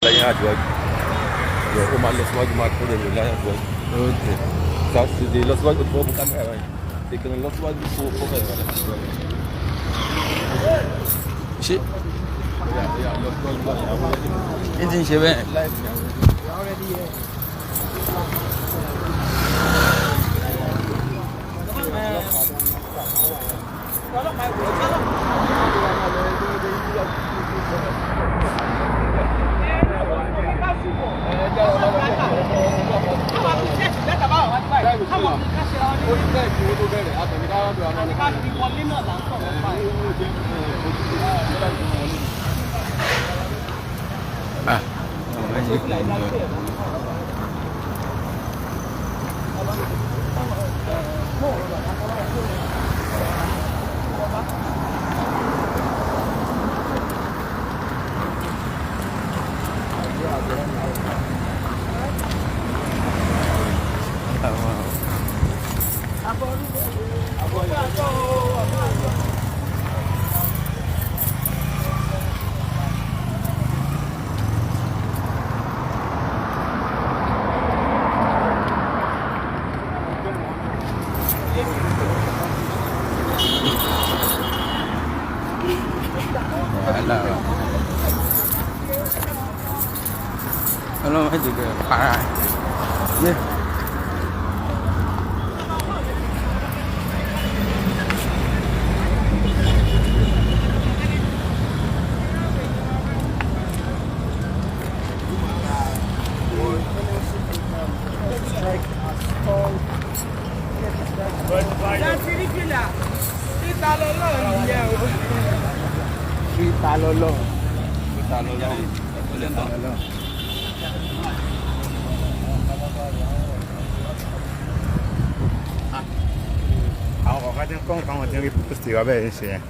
lẹ́yìn àjọyọ̀ ó máa lọ síwájú máa kó lẹ́yìn lẹ́yìn àjọyọ̀. ok ṣàṣìdè lọ síwájú tó fọ́ kámẹ́rà báyìí ìkànnì lọ síwájú tó fọ́ kámẹ́rà báyìí. ṣé ní ti ń ṣe bẹ́ẹ̀. Ọlọ́run ẹ̀jẹ̀ kẹ̀ para ẹ̀. Àwọn ọ̀gá tí ń kọ́ nǹkan wọn ti ń rí pósìtì wa bẹ́ẹ̀ ṣe yẹn.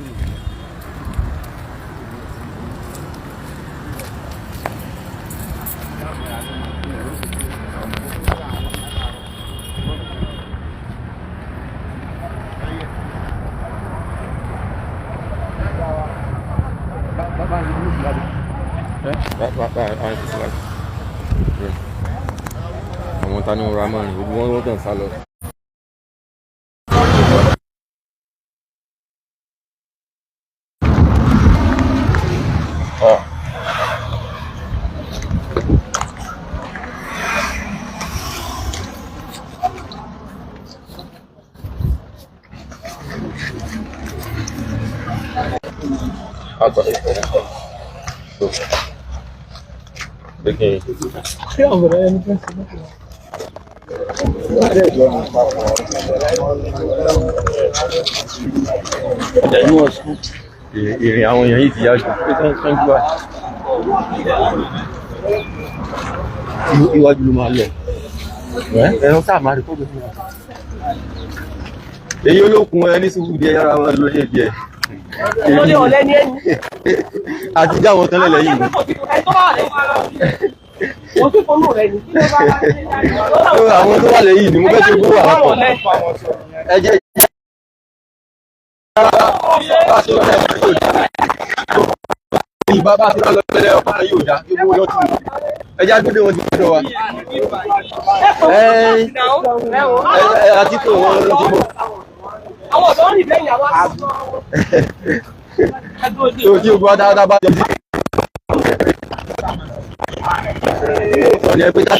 Àwọn tani wọn ra mọ́ ni gbogbo wọn kàn sá lọ. Ìrìn àwọn èèyàn yìí ti yá jù pé tán jù wá iwájú ló máa lọ ẹ̀rọ sáà máa rí fọ́gbẹ̀ fún wa. Èyí olókun ẹni sùúrù díẹ̀ yára wọn lórí ẹbí ẹ̀ àti jáwọn tán lẹ́lẹ̀ yìí àwọn tó wà lẹ́yìn ni mo fẹ́ tó gbówó àwọn ẹjẹ́ ìbá bá ti lọ pẹ́lẹ́ ọ̀pá yóò dá kí owó lọ́tún ẹjá gbé wọn ti gbọ́dọ̀ wa àti tó wọn lọ́tún bọ̀. Àwọn ọ̀dọ́ ní ìbẹ̀yìn àwọn àgbò tí ó gbọ́ dáadáa bá jẹ́ sí ọ̀nà ẹgbẹ́ tá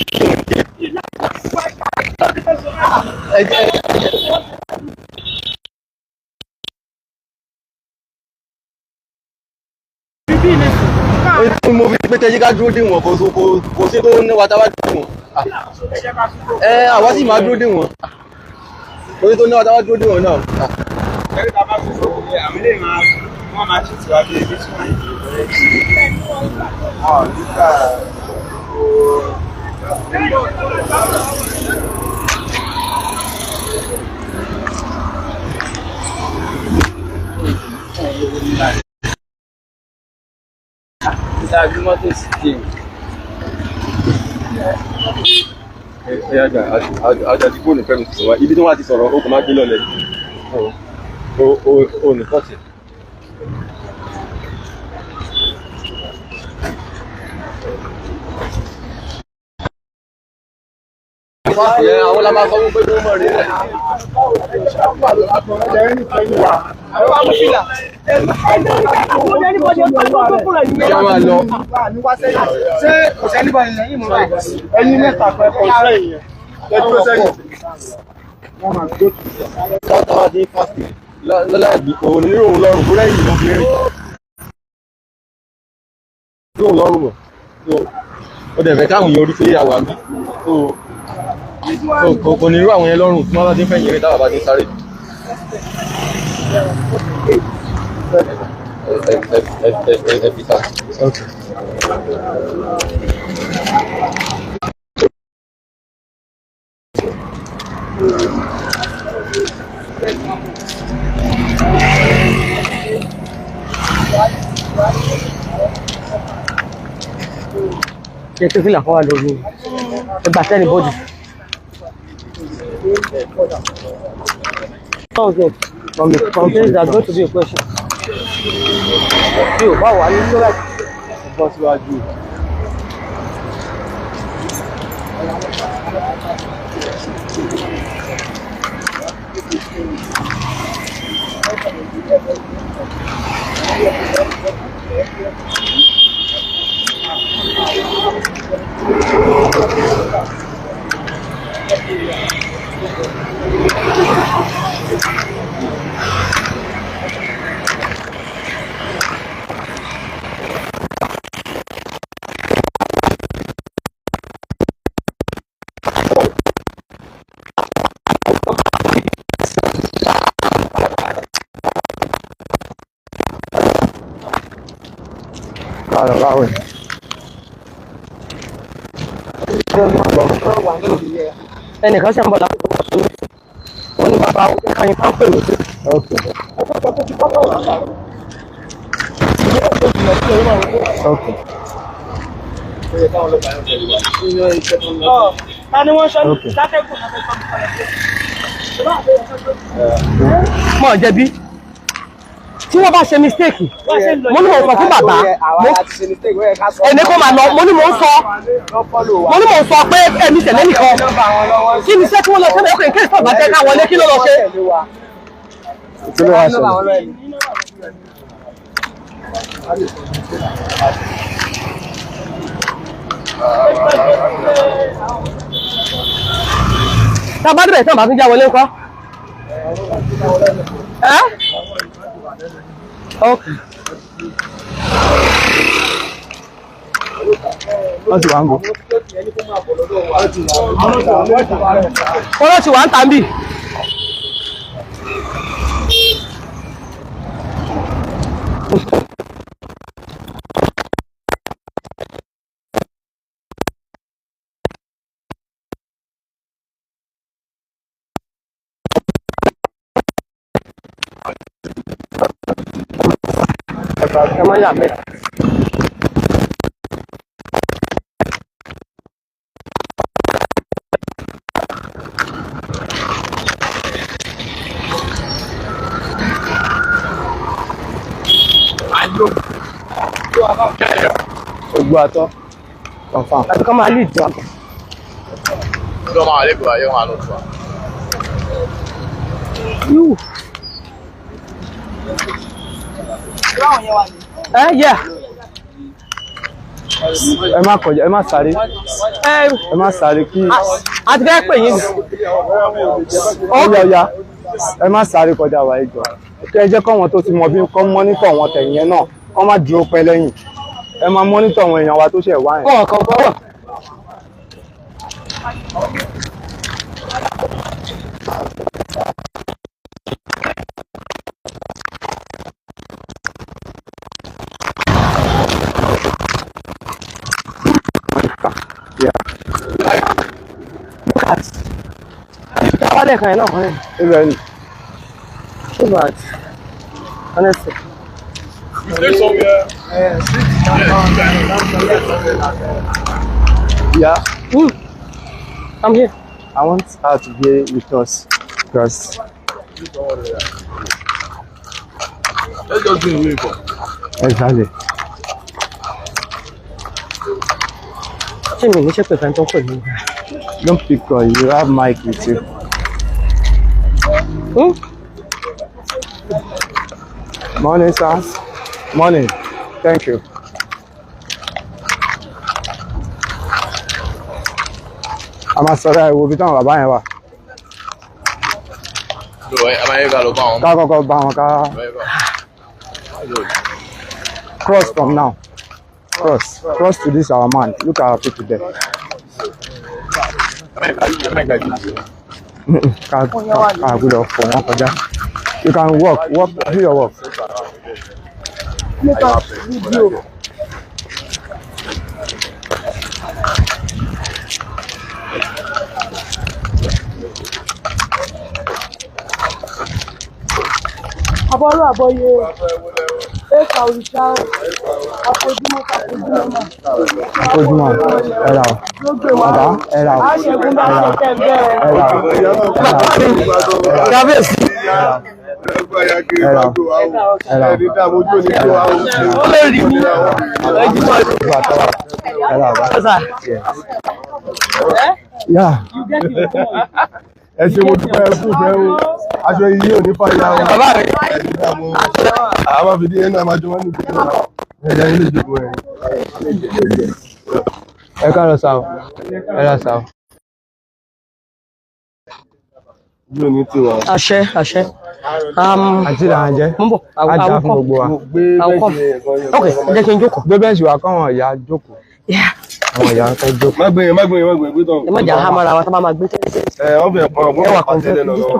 mo fi pé tẹ́jí ká dúró dé wọn kò sí tó ní wàtá wá dé wọn àwa sì máa dúró dé wọn kò sí tó ní wàtá wá dúró dé wọn náà. Ẹ̀rí ta bá fi sókè ní àmì lè máa wọ́n máa ṣì tiwa bí ebi tí wọ́n yìí. Ìdájú mọ́tò sí kí àjàdí fóònù fẹ́mi sọ̀rọ̀ wá ibi tí wọ́n ti sọ̀rọ̀ ó kò má gbé lọ́lẹ̀ ó ní kọ́ọ̀tì. Àwọn la máa sọ wípé kí wọ́n mọ̀ rí rẹ̀. Ṣé máa lọ? Ṣé kò sẹ́ni bá ilẹ̀ yìí mọ́ báyìí? Ẹni mẹ́ta kan ẹ̀kọ́ sẹ́yìn yẹn. Ẹjọ́ sẹ́yìn. Wọ́n máa gbé Tọ́tọ́ dé fásitì lọ́láàbí òun ní òun lọ́rùn fúnra yìí ló fi rí. Ní òun lọ́rùn mọ̀. Ó dẹ̀ fẹ́ káwọn yẹn orí pé àwa mi. Kò ní irú àwọn yẹn lọ́rùn tí wọ́n bá ti fẹ́ yẹn táwa bá ti sáré. Ẹ fi sá. Ṣé tó fìlà kan wà lórí ẹgbà tẹ́lẹ̀ bọ́dì? From the complaints that going to be a question. Bí o bá wà ní sọ́ra Bọ́ síwájú. Báwo ni? ẹnìkan ṣe ń bọ̀ lápò wọn ní bàbá kan yín pápẹ́ ló dé. Ta ni wọ́n ṣọ́ látẹ̀kùn mọ̀ jẹ̀bi tí wọ́n bá ṣe mistake mo ní mo sọ fún bàbá ẹni kó máa lọ mo ní mo ń sọ pé ẹni tẹ̀lé nìkan kí ni iṣẹ́ tí wọ́n lọ ṣe lókè kí ìfọ̀gbà tẹ́ ká wọlé kí ló lọ ṣe. tá a bá débẹ̀ tí wọ́n bá tún já wọlé ńkọ́. Okay. Wọ́n ti wà ń bọ̀. Wọ́n ti wà ń tà ń bì. Ẹ máa yà bẹ́ẹ̀. Ogbó atọ́. Confirm. Àti kọ́ máa lè jọ. Lọ́ máa lè gbọ́ ayé wọn lọ fún wa. Yeah. Ẹ má kọjá, ẹ má sáré. Ẹ má sáré kí. A ti fẹ́ pè yín. Ọ̀ya. Ẹ má sáré kọjá wa ìjọ. Kẹ́ ẹ jẹ́ kọ́ wọn tó ti mọ bí kọ́ mọ́nítọ̀ wọn tẹ̀yìn yẹn náà. Kọ́ má dúró pẹ́ lẹ́yìn. Ẹ máa mọ́nítọ̀ àwọn èèyàn wa tó ṣẹ̀ wá yẹn. Kọ̀ọ̀kan kọ́. Wale kan náà kan. Ibẹ̀ ni. Too bad. Honestly. Yeah. I'm here. I want her to be with us because. Let's just do the way for. Exactly. Don't pick call, you have mic with you. Morning, sir. Morning. Thank you. I'm sorry, I will be done with buying. Cross from now. Cross to this our man. Look at our people there. You can walk, do your work. Yeah. You get it. Ẹ̀ṣẹ̀ mo dúpẹ́ fún ìfẹ́ o, aṣọ yìí ò ní fàyà o. Àwọn fìdí ẹ̀ náà máa jọ wọ́n ní ìgbésẹ̀ náà. Ẹ̀jẹ̀ yìí lè jòkó ẹ̀. Ẹ káàárọ̀ sá o, ẹ rà sá o. Bí o ní tiwa. Àṣẹ. Àti ìlànà jẹ́. Mo ń bọ̀, àjà fún gbogbo wa. Ok, jẹ́ kí n jókòó. Gbé bẹ́ẹ̀sì wa káwọn ìyá jókòó. Àwọn ìyá fẹ́ jókòó. Má gbé gbé tán. Ẹ má jà á mọ́ra wa tó bá máa gbé tẹ́lẹ̀. Ọbẹ̀ ẹwà kan tẹ́lẹ̀ lọ́wọ́.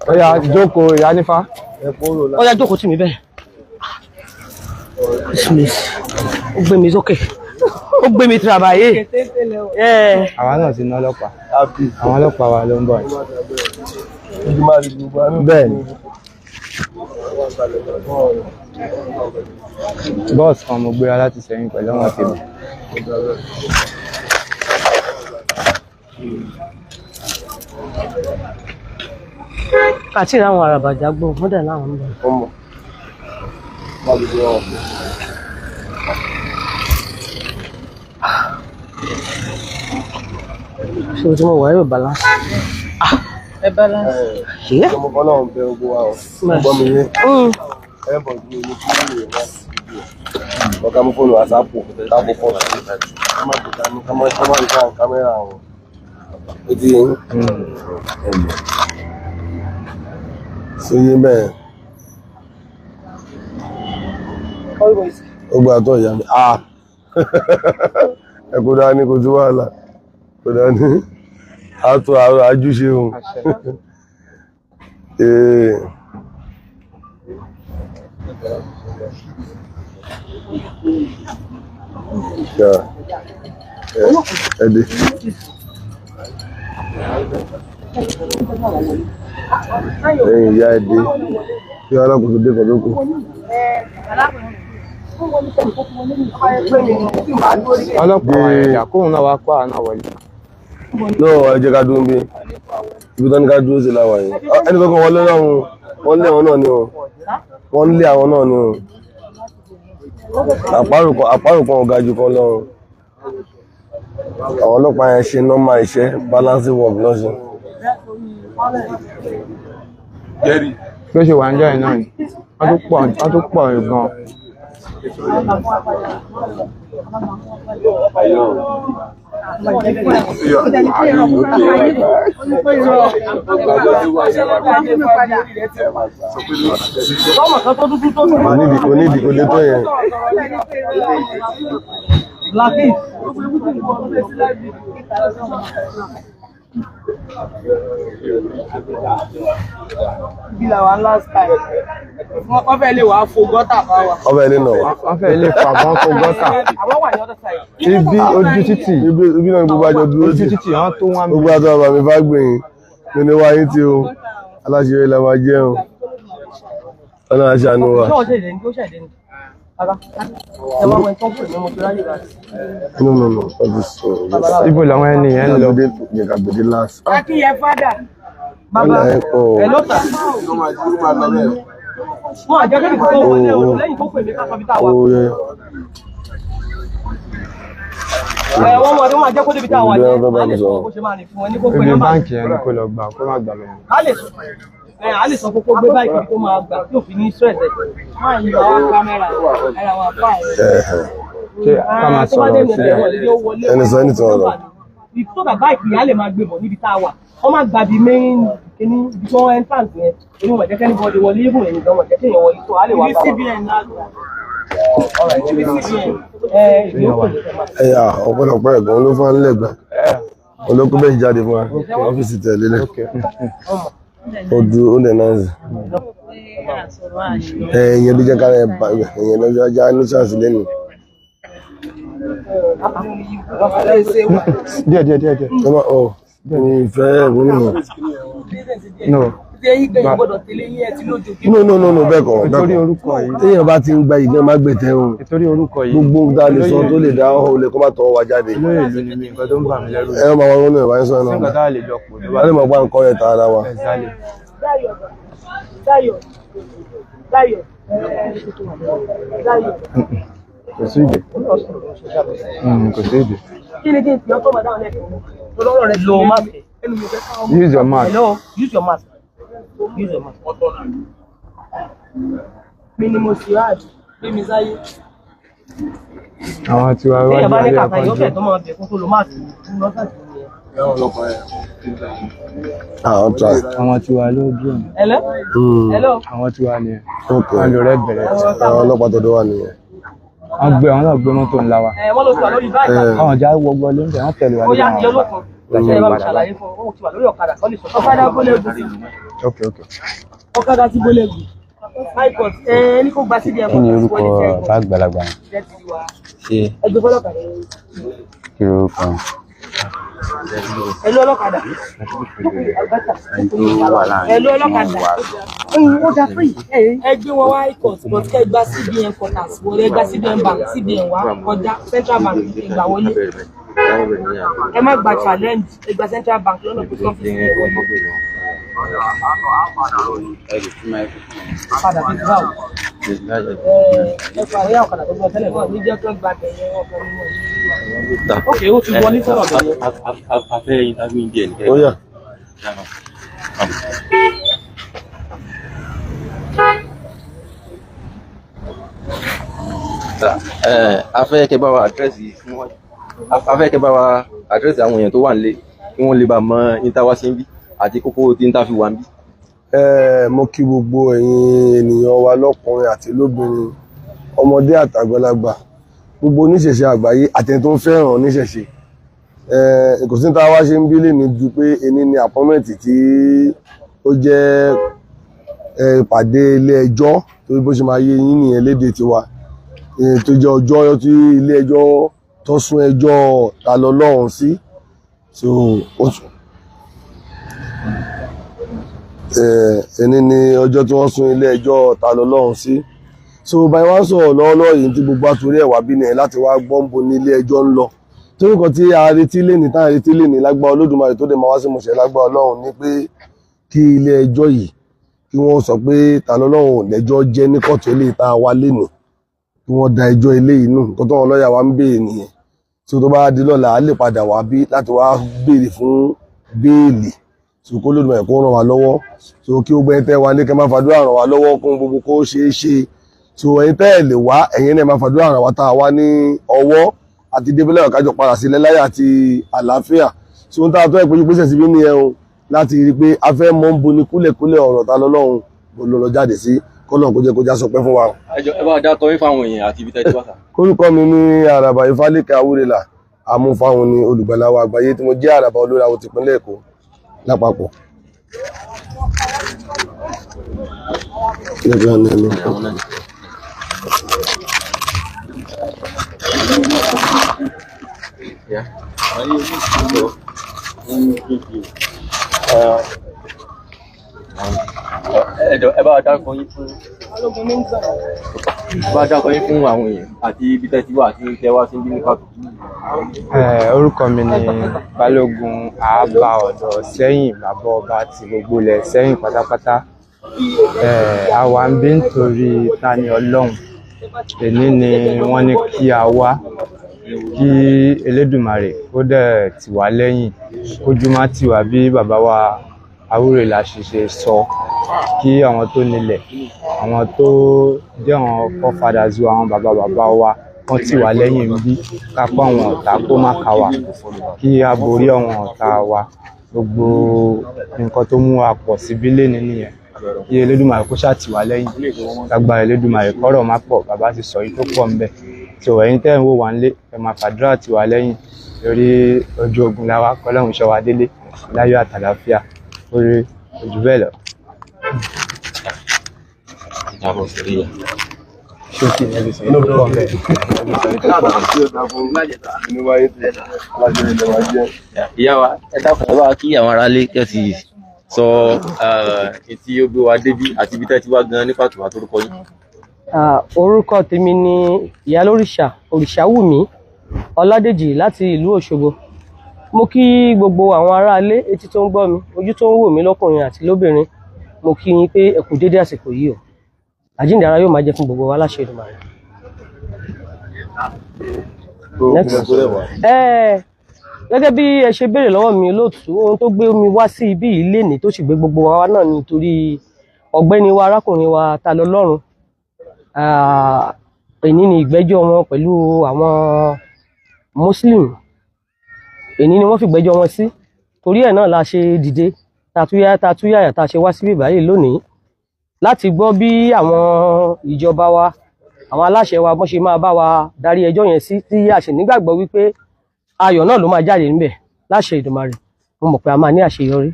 Ọya jókòó ìyá nífà. Ọya jókòó tì mí bẹ́ẹ̀. Ó gbé mi sókè. Ó gbé mi tìrabàyè. Àwa náà ti ná ọlọ́pàá. Àwọn ọlọ́pàá wa ló ń bọ̀. Bẹ́ẹ̀ ni. Bọ́ọ̀sì kan mo gbéra láti sẹ́yìn pẹ̀lú ọmọ tèmi. Kàtí láwọn àràbàjá gbọ́, wọ́n dẹ̀ láwọn ń bọ̀. Ṣé o ti mọ̀ wá yóò balance? Ẹ balance. Ṣé? Ọmọ kan náà ń bẹ ogun wa o. Ọgbọ́n mi yé. Ẹ bọ̀ sí omi tí ó lè wá. Ọ̀gá mú fóònù àsápò, táàbù fọ́ọ̀nù àti ìtajà. Ká má rí kámẹ́rà wọn. Ó ti yẹn. Ṣé yé bẹ́ẹ̀? Ó gbà tó ìyá mi. Ẹ kò dání kò sí wàhálà. Kò dání. Àtò àjúṣe ohun. Ẹdí. Ẹ̀yìn ìyá ẹdí. Kí alákòóso dé kan lókun. Ọlọ́pàá ẹ̀yà kóhun náà wá pa àná wọlé. Náà ẹ jẹ́ ká dúró bí. Ibi tán ní ká dúró sí láwà yìí. Ẹni kankan wọlé náà wọ́n lé àwọn náà ni o. Wọ́n lé àwọn náà ni o. Àpárò kan ọ̀gá jù kan lọ. Àwọn ọlọ́pàá yẹn ṣe nọ́mà iṣẹ́ balancing work lọ́sùn. Bí ó ṣe wà ń jẹ́ iná ni, wọ́n tó pọ̀ gan. Onídìí kò lè tó yẹn. Bí làwọn last time wọ́n fẹ́ lè wà fo gọ́tà bá wa. Ọbẹ̀ ilé náà wọ́n fẹ́ lè fà wọ́n fo gọ́tà. Àwọn wà ní other side. Ibi ojú títì. Ibi náà gbogbo àjọ dúró sí. Ojú títì wọ́n tó wá mi. Gbogbo àti ọba mi bá gbìyìn mi ní wáyé tí o aláṣẹ ilẹ̀ máa jẹ́ o. Ọlọ́run aṣàánú wa. No. Ibo làwọn ẹni yẹn ń lọ. Gbèdé last. Akíyẹ fádà. Bàbá ẹ ló tà. Wọ́n àjọ kẹ́kẹ́ tó wọlé o lẹ́yìn tó pè mí ká sọ bí tá a wà. Wọ́n mọ̀ ní wọ́n jẹ́ kó débi tá a wà yẹn. A lè sọ bó ṣe máa ní fún wọn ní kó pè nọ́mbà. Báńkì yẹn ni kó lọ gbà kó má gbà lọ. A lè sọ kókó gbé báyìí kó máa gbà tí òfin ní stress ẹ̀. Máa ń yọ àwọn kámẹ́rà ara wọn apá ẹ̀. Ṣé ká máa sọ̀rọ̀ sílẹ̀? Ẹni sọ ẹni tí wọ́n lọ. Tó bàbá ìpìyà lè máa gbé bọ̀ níbi tá a wà. Wọ́n máa gbà bí main kíní ibi tí wọ́n entrance yẹn. Èmi wọ̀ jẹ́ kẹ́ni bọ́ọ̀dì wọlé ibùn èyí gan wọ̀ jẹ́ kéèyàn wọlé tó a lè wá bá wọn. Ẹ̀yà ọ̀pọ̀lọpọ̀ ẹ̀gbọ́n ló fún alẹ́gbà. Olókùn bẹ́ẹ̀ jáde fún wa. Ọ́fíìsì tẹ̀lé lẹ̀. Ó dúró ó dẹ̀ náà sí. Ẹ̀yẹn ló jẹ́ ká rẹ̀ bà ẹ̀yẹn lọ́jọ́ ajá ní ṣáàsì lẹ́nu. Díẹ̀. Mi ìfẹ́ ẹ̀gbọ́n náà. No, bẹ́ẹ̀ kọ́. Nítorí orúkọ yìí. Téèyàn bá ti ń gba ìgbẹ́ má gbẹ̀tẹ̀ o. Nítorí orúkọ yìí. Gbogbo ta lè sọ tó lè dá ọ́ olè kó má tọ́ wa jáde. Olóyè ìlú ni mi nǹkan tó ń bà mí lẹ́rù. Ẹ máa wọ́n náà báyìí sọ̀rọ̀ náà. Nígbà tá a lè jọ pò ló bá. A lè máa gbá nǹkan yẹn ta ara wa. Kò sí ìdè. Kò sí ìdè. Kí ni kí n fi ọkọ̀ máa dáhùn lẹ́kọ̀ọ́? Lọ́rọ̀ rẹ̀ lo mask. Use your mask. Hello, use your mask. Use your mask. Mi ni mo ṣe ráàdì, bí mi sáyé. Àwọn tí wàá wájú Téèyàn bá ní alẹ́ kàkà ọkọ̀ yóò fẹ̀ jù. tó máa bẹ̀ fún tó lo mask. Àwọn try. Àwọn tí wàá ló dùn. Hello? Hello? Àwọn tí wàá ni. Okay. Wọ́n lo red beret. Àwọn ọlọ́pàá tó dọ́ wà nìyẹn. Àwọn náà gbé mọ́tò ńlá wa. Wọ́n ló sọ lórí báyìí. Àwọn ọjà wọgbọ lóúnjẹ wọn tẹ̀lé wa. Ó yá ìyá olókun. Ṣé ẹ bá mi ṣàlàyé fún ọ? Ó ti wà lórí ọ̀kadà kọ́ lè sọ. Ọ̀kadà bólégùn. Okay. Ọ̀kadà ti bólégùn. High-court ní kó gba síbi ẹ̀kọ́. Kí ni orúkọ bá àgbàlagbà yẹn? Ṣé ẹgbẹ́ fọlọ́kadà. kí orúkọ yẹn? Ẹlú ọlọ́kadà. Ẹlú ọlọ́kadà. Ó dá fún yìí. Ẹgbẹ́ wọn wá high-court but kẹ́ gba CBN quarters wọlé gba CBN bank CBN wá kọjá Central Bank ìgbà wọlé. Ẹ má gba challenge ẹ gba Central Bank lọ́nà tó tọ́ fi sí ìwọlé. Padà fi gbà ó. Ẹ parí ọ̀kadà tó gbọ́ tẹ́lẹ̀ náà ní jẹ́ tó gba tẹ̀yẹ ọkọ̀ nínú yìí. Ok, ó ti wọlé sọ̀rọ̀ bẹ̀rẹ̀. Afẹ́ interview díẹ̀ ní Ó yá. afẹ́ kẹ́ bá wa àdírẹ́sì àwọn èèyàn tó wà nílé kí wọ́n lè bá mọ ìtawá sí ń bí àti kókó tí ń tà fi wà ń bí. Mo kí gbogbo ẹ̀yin ènìyàn wa lọ́kùnrin àti lóbìnrin, ọmọdé àtàgbàlagbà, gbogbo oníṣẹ̀ṣe àgbáyé àtẹni tó ń fẹ́ràn oníṣẹ̀ṣe. Kò sí tá a wá ṣe ń bí lèmi ju pé ẹni ní appointment tí ó jẹ́ ìpàdé ilé ẹjọ́ torí bó ṣe máa yé yín nìyẹn lédè tiwa, tó jẹ́ ọjọ́ tí ilé ẹjọ́ tó sún ẹjọ́ ta lọ́lọ́run sí. Ẹni ní ọjọ́ tí wọ́n sún ilé ẹjọ́ ta lọ́lọ́run sí. Báyìí wá sọ̀rọ̀ lọ́wọ́lọ́wọ́ yìí tí gbogbo àtúrí ẹ̀wà bí nìyẹn láti wá gbọ́ǹbo ní ilé ẹjọ́ ń lọ. Torí kan tí a retí lénìí tá a retí lénìí lágbára Olódùmarè tó dé máa wá sí ìmúṣẹ lágbára Ọlọ́run ni pé kí ilé ẹjọ́ yìí kí wọ́n sọ pé ta lọ́lọ́run lẹ́jọ́ jẹ́ ní kóòtù eléyìí tá a wá lénìí, kí wọ́n da ẹjọ́ eléyìí nù. Nǹkan tó wọn lọ́ọ̀yà wa ń béèrè nìyẹn. Tó bá di lọ́la a lè padà wá bí láti wá béèrè fún béèlì. Kó Olódùmarè kó ràn wá lọ́wọ́. Kí gbogbo ẹ̀yin tẹ́ wa ní kẹ́ máa fàdúrà ràn wá lọ́wọ́ kún gbogbo kó ṣeé ṣe. Ẹ̀yin tẹ́ ẹ̀ lè wá ẹ̀yin náà máa fàdúrà ràn wá tá a wá ní ọwọ́ àti débílẹ̀ ọ̀kájọ padà sí lẹ́láyà àti àlàáfíà. Ń tá a tó ẹ̀pẹ́ pèsè síbí nìyẹn o láti rí i pé a fẹ́ mọ́ ń bo ní kúlẹ̀kúlẹ̀ ọ̀rọ̀ ta lọ́lọ́run bó lọ jáde sí kọ́lọ́n kó jẹ́ kó já sọpẹ́ fún wa. Ẹ bá dá tọyín fáwọn èèyàn àti ibi tẹ́jú wáta. Orúkọ mi ní Àràbà Ifálékè Awúrẹ́là Amúfáhùn ní olùgbàláwa àgbáyé tí mo jẹ́ Àràbà olórawó tìpínlẹ̀ Èkó lápapọ̀. Ẹ bá dákọ yín fún àwọn èèyàn àti ibi tẹ́jú wà àti tẹ́wá sí bí ní pàtó. Orúkọ mi ni Balógun Àábà ọ̀dọ̀ Sẹ́yìn bàbá ọba ti gbogbo ilẹ̀ Sẹ́yìn pátápátá. Àwa ń bí nítorí Tani Olohun. Èní ni wọ́n ní kí a wá kí Elédùmarè kó dẹ̀ tì wá lẹ́yìn, kójú má tì wá bí bàbá wa Awúrèlà ṣe sọ, kí àwọn tó nílẹ̀, àwọn tó jẹ́ àwọn forefathers wa, àwọn bàbá wa kán tì wá lẹ́yìn bí ká pa àwọn ọ̀tá kó má ká wa, kí a borí àwọn ọ̀tá wa. Gbogbo nǹkan tó mú wa pọ̀ síbí lénìí nìyẹn, kí Elédùmarè kó ṣáà tì wá lẹ́yìn, lágbára Elédùmarè kọ́rọ̀ má pọ̀, bàbá ti sọ yìí tó pọ̀ ńbẹ̀. So ẹ̀yin tẹ́ ń wò wá nílé, ẹ máa fàdúrà tì wá lẹ́yìn, lórí ojú ogun la wá, k'Ọlọ́run ṣọ́ wa délé láyọ̀ àtàlàáfíà, orí ojú bẹ́ẹ̀ lọ. Ṣókí ni ẹbí sọ yìí tó pọ̀ ńbẹ̀. Ìyá wa, ẹ dákun ẹ bá kí àwọn aráalé kẹ́ ti sọ tí ó gbé wa débí àti ibi tẹ́ ti wá gan ní pàtó àtòrúkọ yín. Orúkọ tèmi ni Ìyálórìṣà Òrìṣàwùmí Ọládèjì láti ìlú Òṣogbo. Mo kí gbogbo àwọn aráalé, etí tó ń gbọ́ mi, ojú tó ń wò mí lọ́kùnrin àti lóbìnrin, mo kí yín pé ẹ kú dédé àsìkò yìí o. Àjíǹde ara yóò máa jẹ́ fún gbogbo wa láṣẹ Èdùmàrè. Gẹ́gẹ́ bí ẹ ṣe béèrè lọ́wọ́ mi olóòtú, ohun tó gbé mi wá sí ibí yìí lénìí tó sì gbé gbogbo wa náà nítorí ọ̀gbẹ́ni wa arákùnrin wa Talọlọ́run. Èní ni ìgbẹ́jọ́ wọn pẹ̀lú àwọn Muslim. Èní ni wọ́n fi ìgbẹ́jọ́ wọn sí, torí ẹ̀ náà la ṣe dìde tatúyàyà tá a ṣe wá síbí báyìí lónìí láti gbọ́ bí àwọn ìjọba wa, àwọn aláṣẹ wa bọ́n ṣe máa bá wa darí ẹjọ́ yẹn sí, tí a sì nígbàgbọ́ wípé ayọ̀ náà ló máa jáde níbẹ̀ láṣẹ Èdùmàrè. Mo mọ̀ pé a máa ní àṣeyọrí.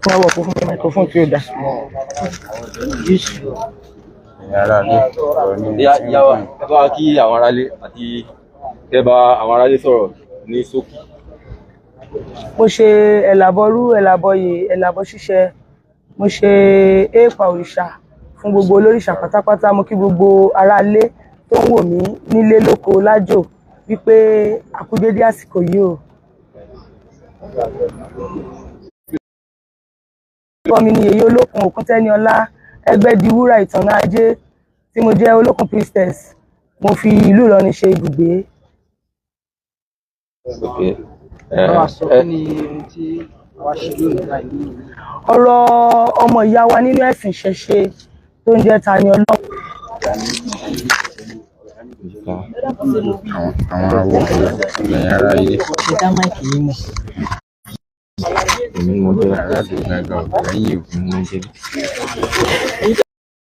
Wọ́n fún microphone tí ó dá. Ìyá wa, ẹ bá kí àwọn aráalé àti kẹ́ bá àwọn aráalé sọ̀rọ̀ ní ṣókí. Mo ṣe ẹ̀làbọ̀rú, ẹ̀làbọ̀yè, ẹ̀làbọ̀ ṣíṣe, mo ṣe èèpà òrìṣà fún gbogbo olórìṣà pátápátá. Mo kí gbogbo aráalé tó ń wò mí nílé lóko lájò wípé a kú dédé àsìkò yìí o. Orúkọ mi ni Èyí Olókun Òkúntẹ́niọlá Ẹgbẹ́diwúrà Ìtànná Ajé, tí mo jẹ́ Olókun priestess. Mo fi ìlú Ìlọrin ṣe ibùgbé. Ọ̀rọ̀ ọmọ ìyá wa nínú ẹ̀sìn ìṣẹ̀ṣe tó ń jẹ́ Tani Olohun. Àwọn awọ ẹ̀yìn ara ilé. Èmi mo jẹ́ aládùúgbò ẹ̀yìn òkú mo jẹ́.